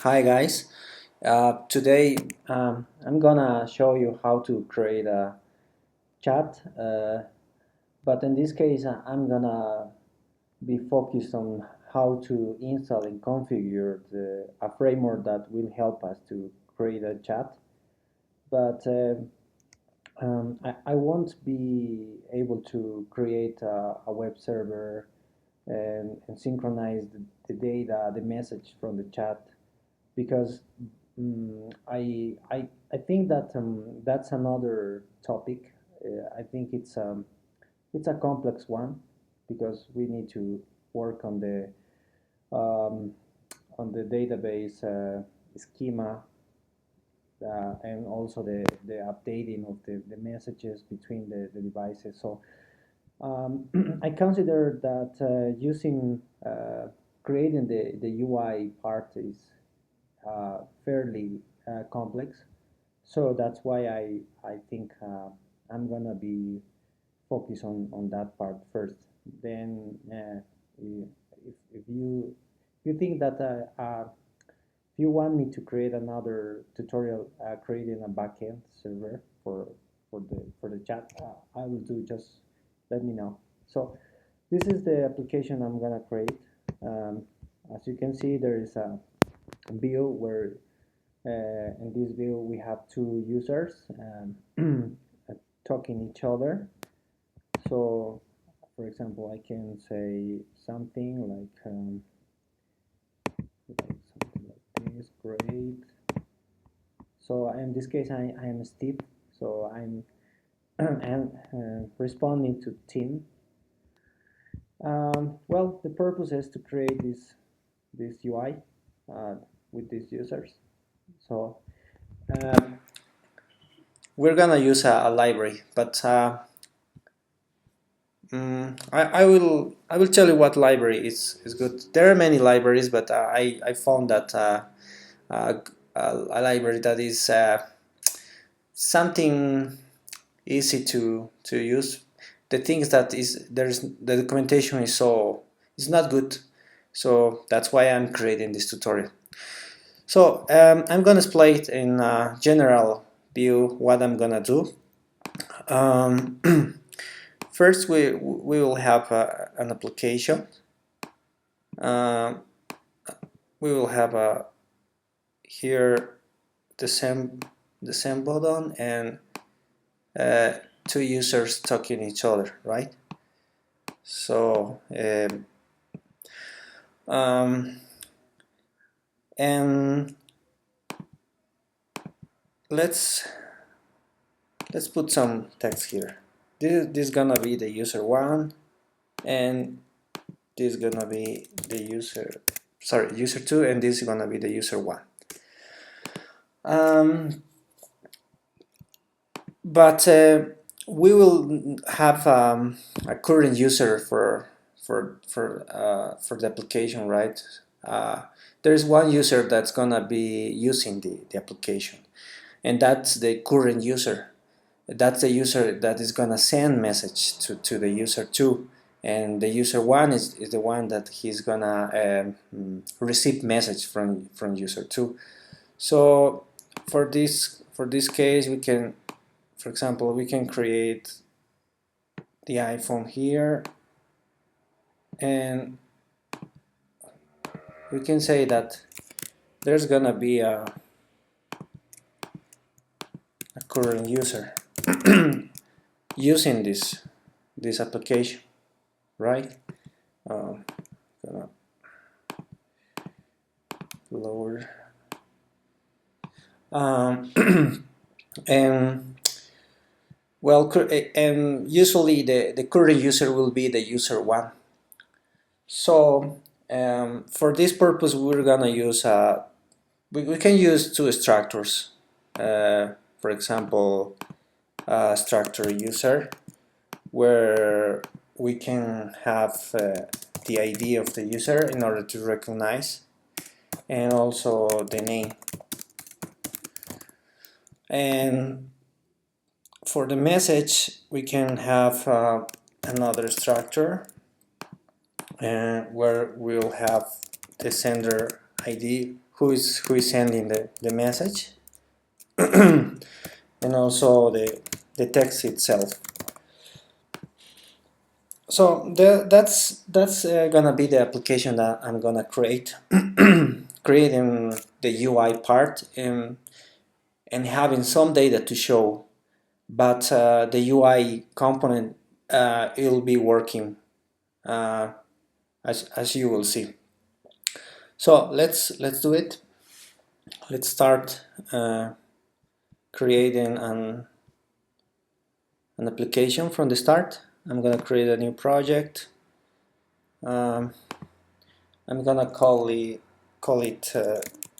Hi guys, today I'm gonna show you how to create a chat, but in this case I'm gonna be focused on how to install and configure a framework that will help us to create a chat. But I won't be able to create a web server and synchronize the data, the message from the chat, because I think that that's another topic. I think it's a complex one because we need to work um, on the database schema and also the updating of the messages between the devices. So I consider that using creating the UI part is fairly complex. So that's why I think I'm gonna be focused on that part first. Then if you think that if you want me to create another tutorial creating a backend server for the chat, I will do. Just let me know. So this is the application I'm gonna create. As you can see, there is a view where in this view we have two users talking each other. So for example, I can say something like something like this. Great. So in this case I am Steve, so I'm and responding to Tim. Well, the purpose is to create this UI with these users. So we're gonna use a library, but I will tell you what library is good. There are many libraries, but I found that a library that is something easy to use. The thing is that the documentation is not good, so that's why I'm creating this tutorial. So I'm gonna explain it in general view what I'm gonna do. First, we will have an application. We will have here the same button and two users talking each other, right? So and let's put some text here. This is gonna be the user 1, and this is gonna be the user 2, and this is gonna be the user 1. But we will have a current user for the application, right? There's one user that's gonna be using the application, and that's the current user. That's the user that is gonna send message to the user 2, and the user 1 is the one that he's gonna receive message from user 2. So for this case, we can, for example, we can create the iPhone here, and we can say that there's gonna be a current user using this application, right? Gonna lower and well, and usually the current user will be the user 1. So for this purpose, we're gonna use we can use two structures. For example, structure user, where we can have the ID of the user in order to recognize, and also the name. And for the message, we can have another structure where we'll have the sender ID who is sending the message, and also the text itself. So that's gonna be the application that I'm gonna create, creating the UI part and having some data to show, but the UI component it'll be working as you will see. So let's do it. Let's start creating an application from the start. I'm gonna create a new project. I'm gonna call it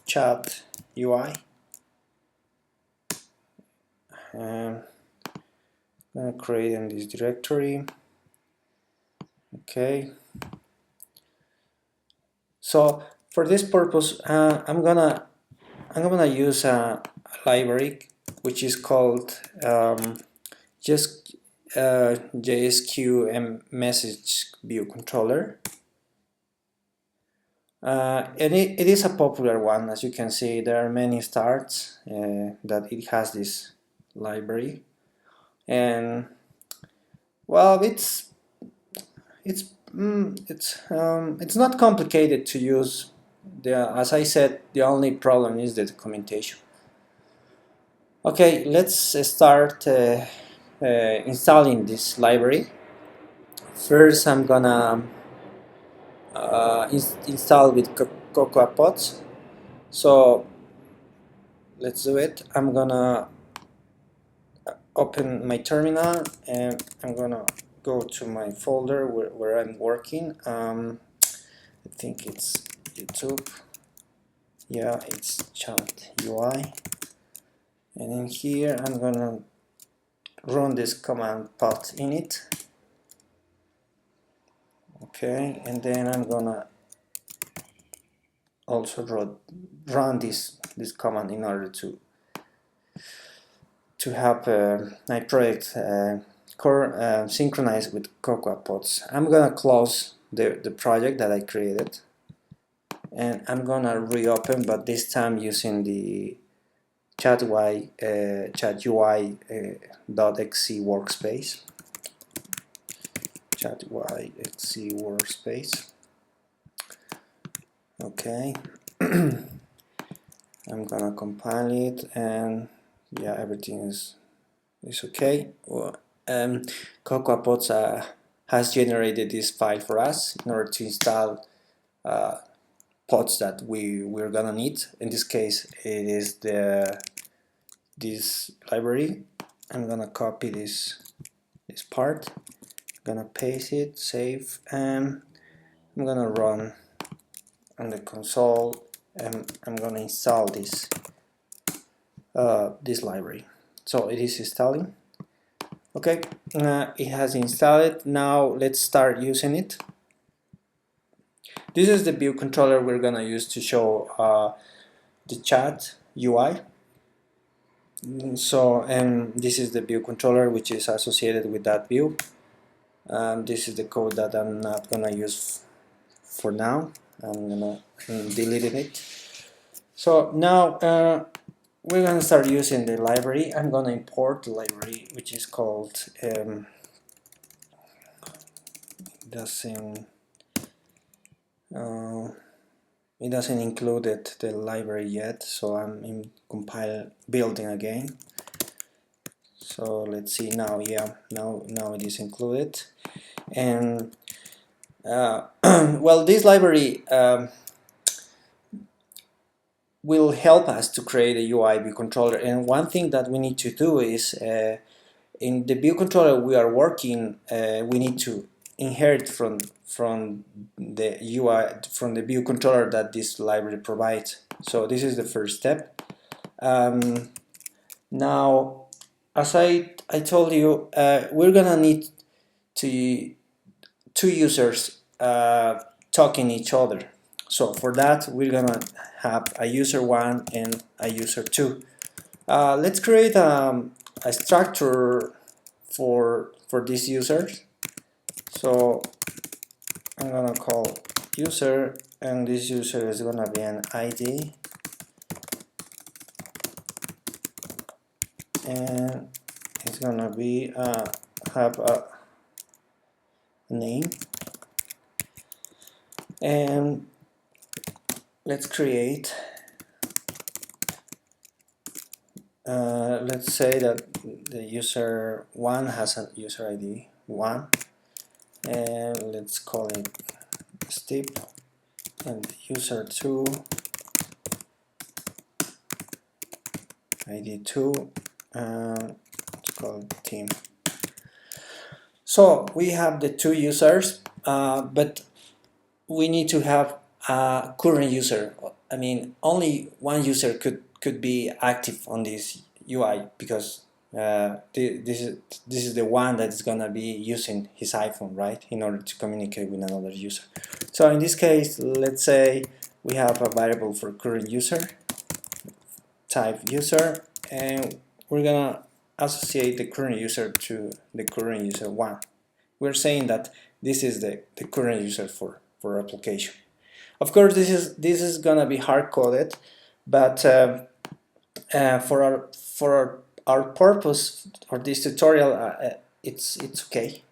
chat UI. I'm gonna create in this directory. Okay. So for this purpose, I'm gonna use a library which is called JSQMessageViewController. And it is a popular one. As you can see, there are many starts that it has this library, and well, it's not complicated to use. As I said, the only problem is the documentation. Okay, let's start installing this library. First, I'm gonna install with Cocoa Pods. So let's do it. I'm gonna open my terminal and I'm gonna go to my folder where I'm working. I think it's YouTube. Yeah, it's chat UI. And in here I'm gonna run this command path init. Okay, and then I'm gonna also run this command in order to have my project synchronized with Cocoa Pods. I'm gonna close the project that I created, and I'm gonna reopen, but this time using the chat UI .xc workspace. Chat UI .xc workspace. Okay. I'm gonna compile it, and yeah, everything is okay. Cocoa Pods has generated this file for us in order to install pods that we're gonna need. In this case, it is this library. I'm gonna copy this part, gonna paste it, save, and I'm gonna run on the console, and I'm gonna install this library. So it is installing. Okay, it has installed. Now let's start using it. This is the view controller we're gonna use to show the chat UI. So, and this is the view controller which is associated with that view. This is the code that I'm not gonna use for now. I'm gonna delete it. So now we're gonna start using the library. I'm gonna import the library, which is called it doesn't include the library yet, so I'm in compile building again. So let's see now. Yeah, now it is included, and well, this library will help us to create a UI view controller. And one thing that we need to do is in the view controller we are working, we need to inherit from the UI, from the view controller that this library provides. So this is the first step. Now, as I told you, we're gonna need two users talking each other. So for that, we're gonna have a user 1 and a user 2. Let's create a structure for these users. So I'm gonna call user, and this user is gonna be an ID, and it's gonna be have a name, and let's create let's say that the user 1 has a user ID 1, and let's call it Steve, and user 2 ID 2, let's call it team. So we have the two users, but we need to have a current user. I mean, only one user could be active on this UI, because this is the one that is gonna be using his iPhone, right, in order to communicate with another user. So in this case, let's say we have a variable for current user, type user, and we're gonna associate the current user to the current user 1. We're saying that this is the current user for application. Of course, this is gonna be hard coded, but for our purpose for this tutorial, it's okay.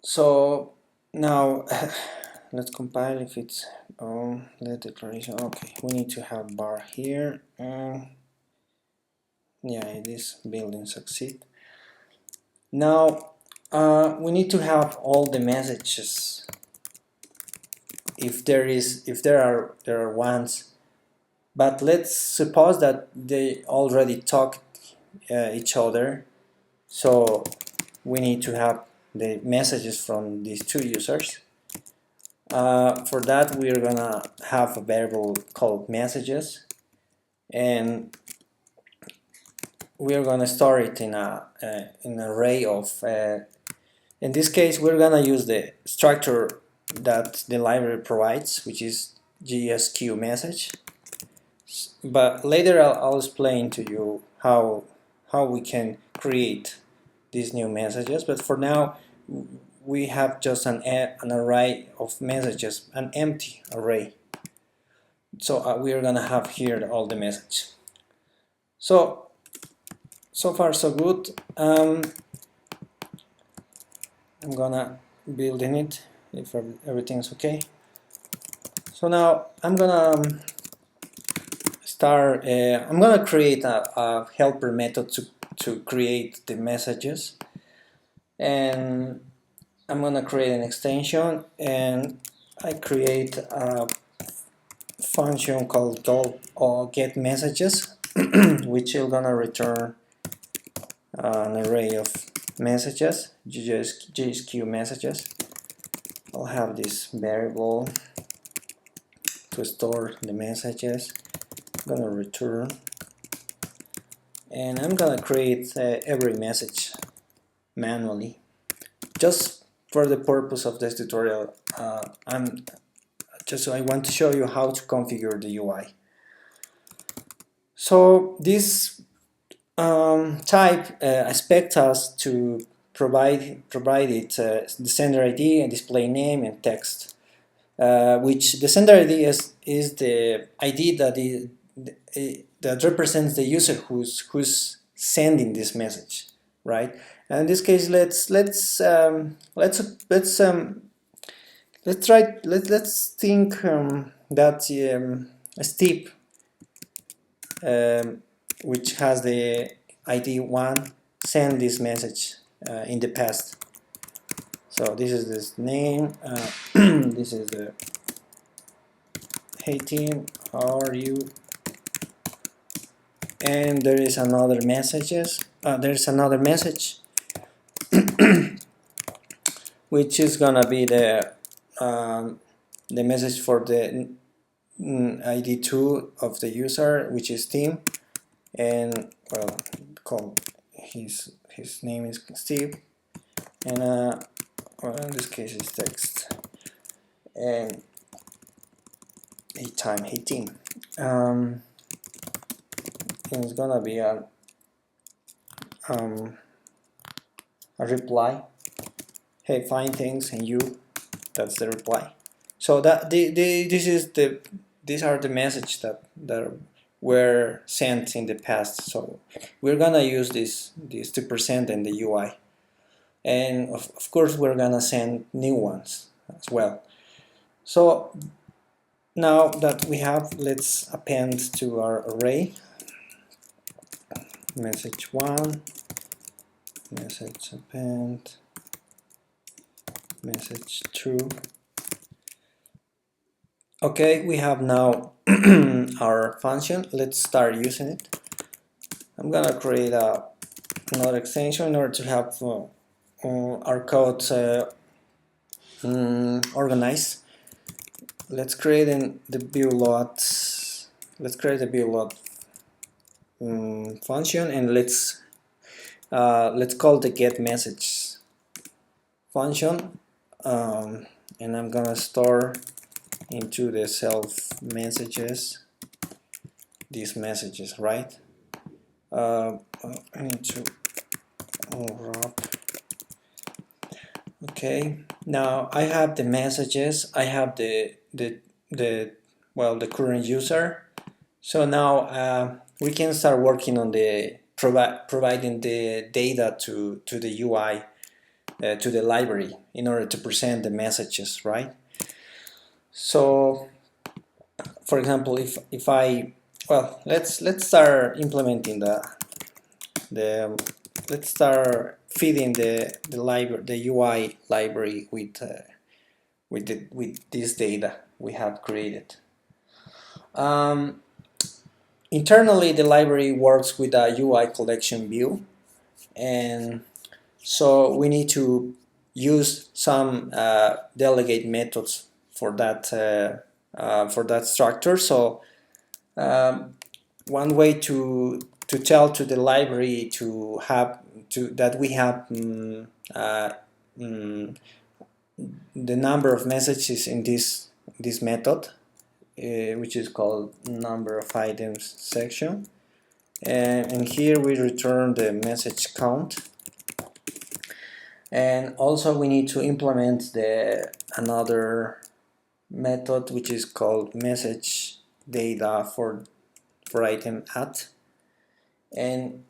So now let's compile if it's let declaration. Okay, we need to have bar here. Yeah, this building succeed. Now we need to have all the messages. If there are ones, but let's suppose that they already talk each other, so we need to have the messages from these two users. For that, we're gonna have a variable called messages, and we're gonna store it in an array of in this case we're gonna use the structure that the library provides, which is JSQMessage. But later I'll explain to you how we can create these new messages. But for now, we have just an array of messages, an empty array. So we are gonna have here all the message. So far so good. I'm gonna build in it if everything's okay. So now I'm gonna start. I'm gonna create a helper method to create the messages, and I'm gonna create an extension, and I create a function called get messages, which is gonna return an array of messages, JSQ messages. I'll have this variable to store the messages. I'm gonna return, and I'm gonna create every message manually, just for the purpose of this tutorial. I want to show you how to configure the UI. So this type expects us to provide it the sender ID and display name and text, which the sender ID is the ID that represents the user who's sending this message, right? And in this case, let's think that Steve, which has the ID 1, send this message in the past. So this is this name. This is the hey team, how are you? And there is another messages. There is another message, which is gonna be the message for the ID 2 of the user, which is team, and well, called his name is Steve, and well, in this case it's text, and hey team. And it's gonna be a reply. Hey, fine, thanks, and you. That's the reply. So that these are the message that were sent in the past. So we're gonna use this to present in the UI, and of course we're gonna send new ones as well. So now that we have, let's append to our array message1, message append, message2. Okay, we have now our function. Let's start using it. I'm gonna create another extension in order to have our code organized. Let's create the viewLoad. Let's create a viewLoad function, and let's call the get message function, and I'm gonna store into the self messages these messages, right? I need to wrap. Okay, now I have the messages, I have the current user. So now we can start working on the providing the data to the UI, to the library, in order to present the messages, right? So for example, if I, well, let's start implementing let's start feeding the UI library with this data we have created. Internally, the library works with a UI collection view, and so we need to use some delegate methods for that structure. So one way to tell to the library that we have the number of messages in this method, which is called number of items section, and here we return the message count. And also we need to implement another method which is called message data for item at, and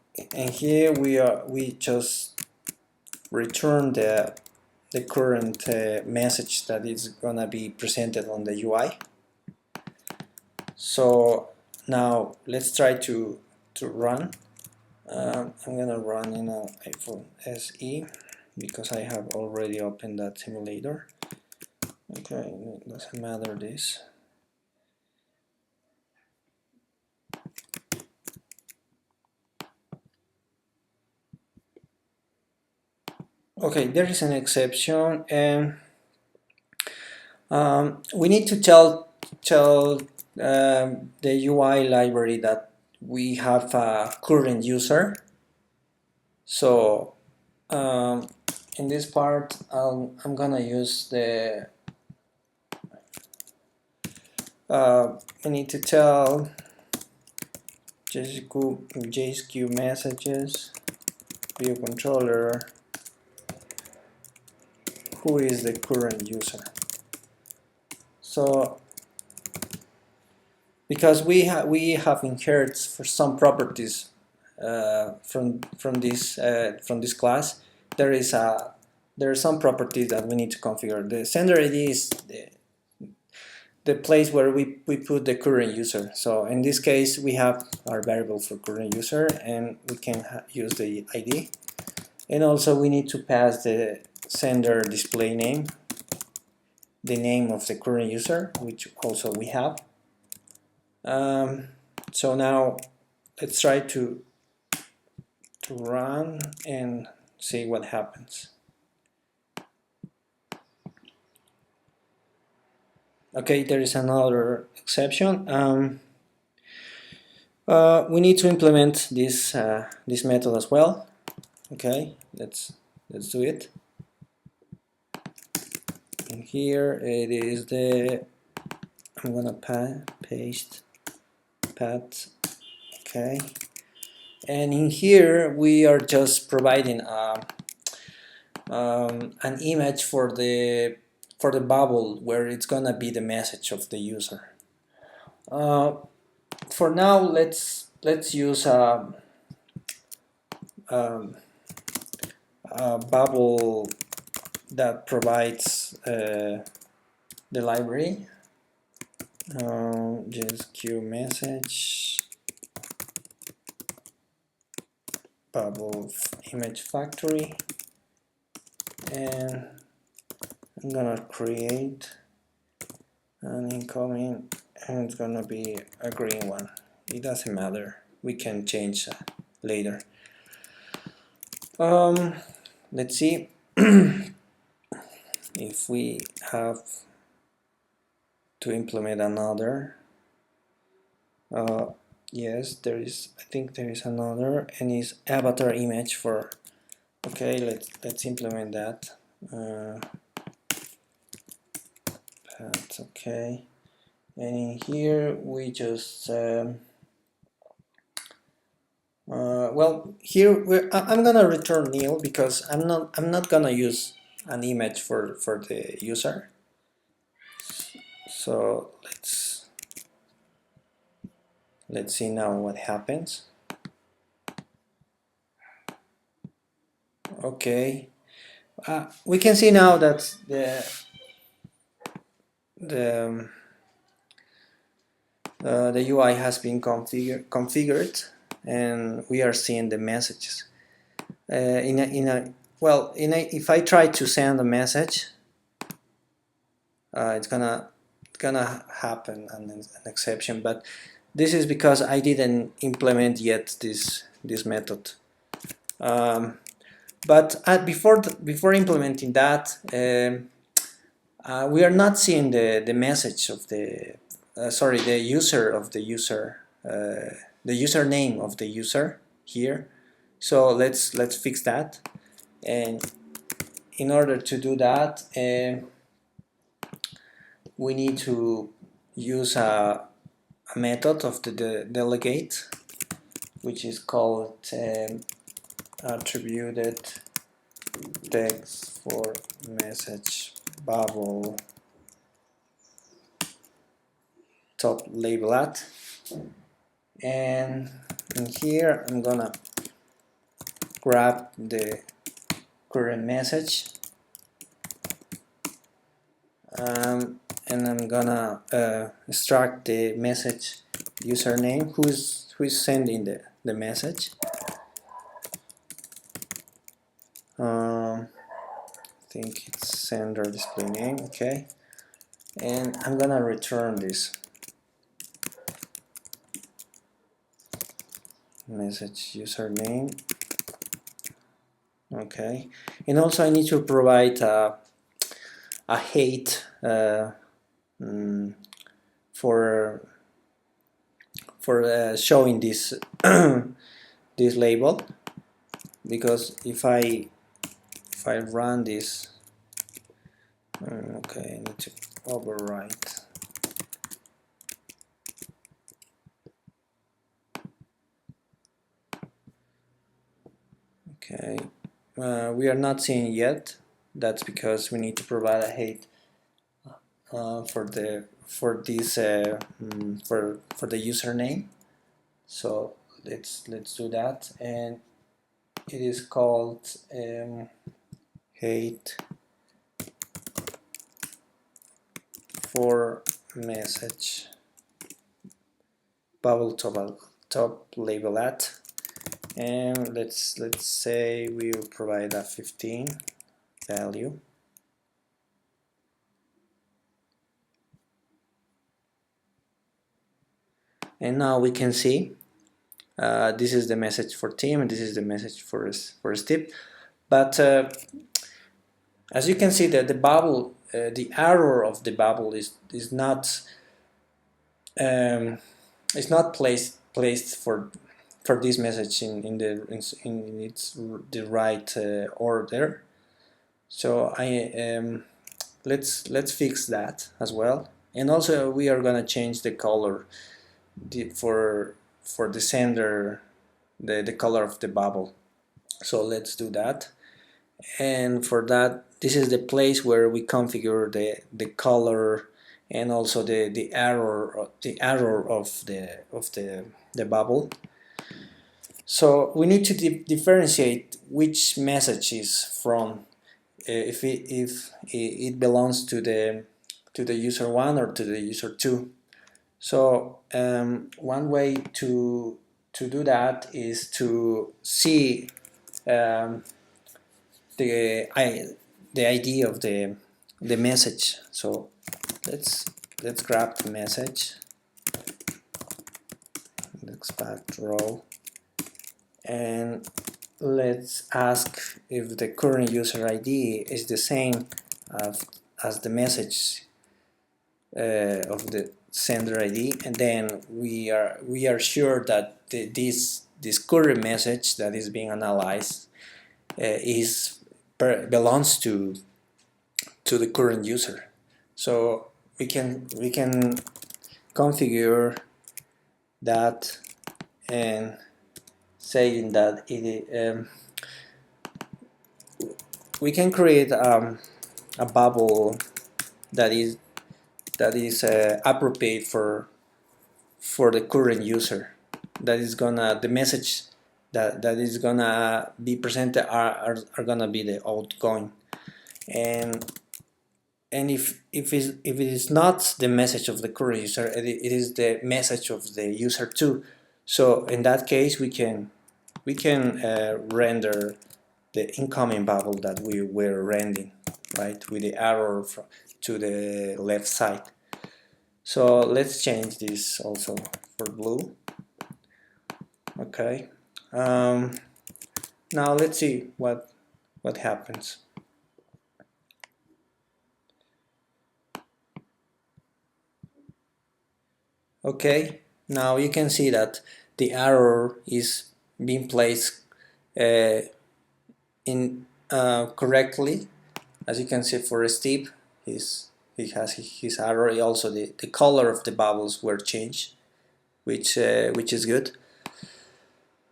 here we just return the current message that is gonna be presented on the UI. So now let's try to run. I'm gonna run in an iPhone SE because I have already opened that simulator. Okay, it doesn't matter this. Okay, there is an exception, and we need to tell the UI library that we have a current user. So in this part, I'm gonna use the we need to tell JSQMessagesViewController who is the current user. So because we have inherited for some properties from this class, there are some properties that we need to configure. The sender ID is the place where we put the current user. So in this case, we have our variable for current user, and we can use the ID. And also we need to pass the sender display name, the name of the current user, which also we have. So now let's try to run and see what happens. Okay, there is another exception. We need to implement this method as well. Okay, let's do it. And here it is I'm gonna paste path. Okay, and in here we are just providing an image for the bubble where it's gonna be the message of the user. for now, let's use a bubble that provides the library. JSQMessage bubble image factory, and I'm gonna create an incoming, and it's gonna be a green one. It doesn't matter, we can change later. Let's see if we have to implement another. Yes, there is. I think there is another, and is avatar image for. Okay, let's implement that. That's okay. And in here we just well, here I'm gonna return nil because I'm not gonna use an image for the user. So let's see now what happens. Okay, we can see now that the UI has been configured, and we are seeing the messages. If I try to send a message, it's gonna happen an exception, but this is because I didn't implement yet this method. But before implementing that, we are not seeing the message of the the username of the user here. So let's fix that. And in order to do that, we need to use a method of the delegate, which is called attributed text for message bubble top label at. And in here I'm gonna grab the current message, and I'm gonna extract the message username, who is sending the message. I think it's sender display name. Okay, and I'm gonna return this message username. Okay, and also I need to provide a height for showing this this label, because if I run this, okay, I need to overwrite. Okay, we are not seeing yet. That's because we need to provide a height for the username. So let's do that, and it is called height for message bubble top label at, and let's say we will provide a 15 value. And now we can see this is the message for Tim, and this is the message for Steve. But as you can see, that the bubble, the error of the bubble is not placed for this message in the right order. So let's fix that as well. And also we are gonna change the color for the sender, the color of the bubble. So let's do that. And for that, this is the place where we configure the color and also the error of the bubble. So we need to differentiate which message is from if it belongs to the user 1 or to the user 2. So one way to do that is to see the ID of the message. So let's grab the message, let's expand row, and let's ask if the current user ID is the same as the message of the sender ID, and then we are sure that this current message that is being analyzed belongs to the current user. So we can configure that and saying that we can create a bubble that is appropriate for the current user. That is gonna the message that is gonna be presented are gonna be the outgoing, and if it is not the message of the current user, it is the message of the user 2. So in that case, we can render the incoming bubble that we were rendering, right, with the arrow to the left side. So let's change this also for blue. Okay. Now let's see what happens. Okay. Now you can see that the arrow is being placed in correctly. As you can see, for Steve, he has his arrow. Also, the color of the bubbles were changed, which is good.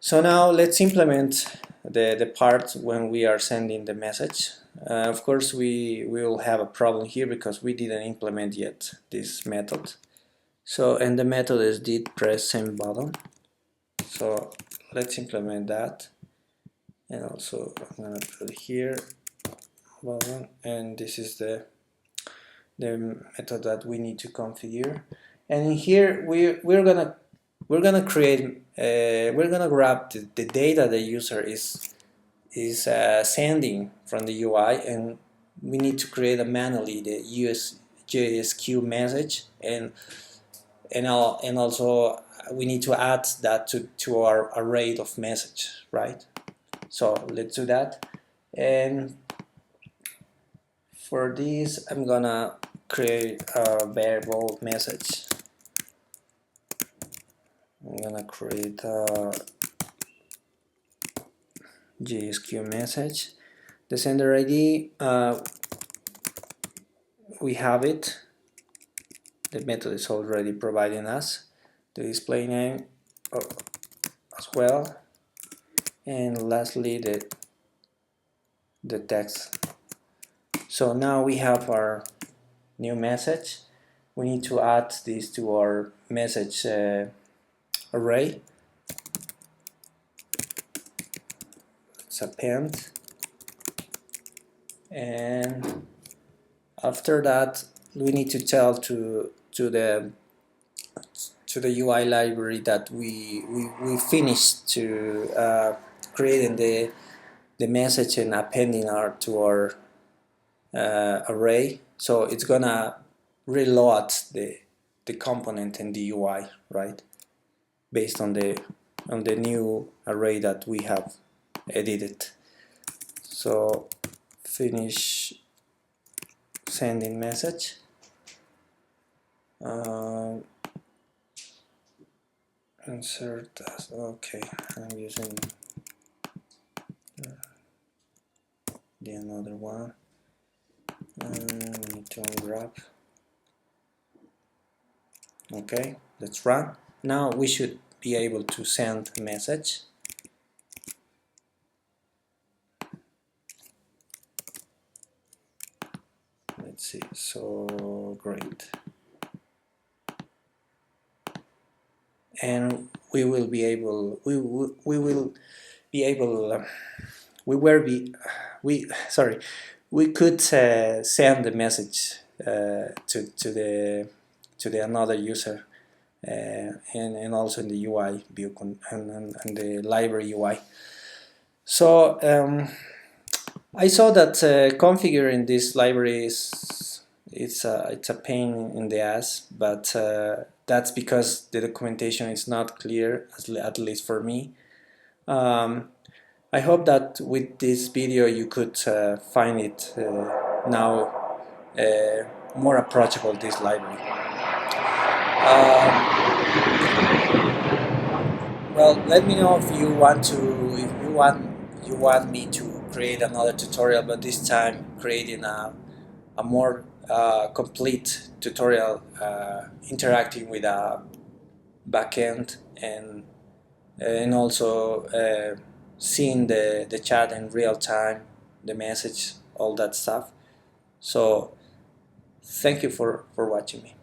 So now let's implement the part when we are sending the message. Of course, we will have a problem here because we didn't implement yet this method. So, and the method is did press send button. So let's implement that. And also I'm gonna put here button, and this is the method that we need to configure. And in here we're gonna create we're gonna grab the data the user is sending from the UI, and we need to create manually the Use JSQ message, and also we need to add that to our array of message, right? So let's do that. And for this, I'm gonna create a variable message. I'm gonna create a JSQ message. The sender ID, we have it. The method is already providing us. The display name as well. And lastly, the text. So now we have our new message. We need to add this to our message array. Let's append, and after that we need to tell to the UI library that we finished to creating the message and appending to our array. So it's gonna reload the component in the UI, right, based on the new array that we have edited. So finish sending message. Insert as okay. I'm using the another one. Need to unwrap. Okay, let's run. Now we should be able to send a message. Let's see. So great. and we will be able we will be able we were be we sorry we could send the message to the another user, and also in the UI view and the library UI. So I saw that configuring this library it's a pain in the ass, but that's because the documentation is not clear, at least for me. I hope that with this video you could find it now more approachable, this library. Well, let me know if you want me to create another tutorial, but this time creating a more complete tutorial, interacting with a backend, and also seeing the chat in real time, the message, all that stuff. So thank you for watching me.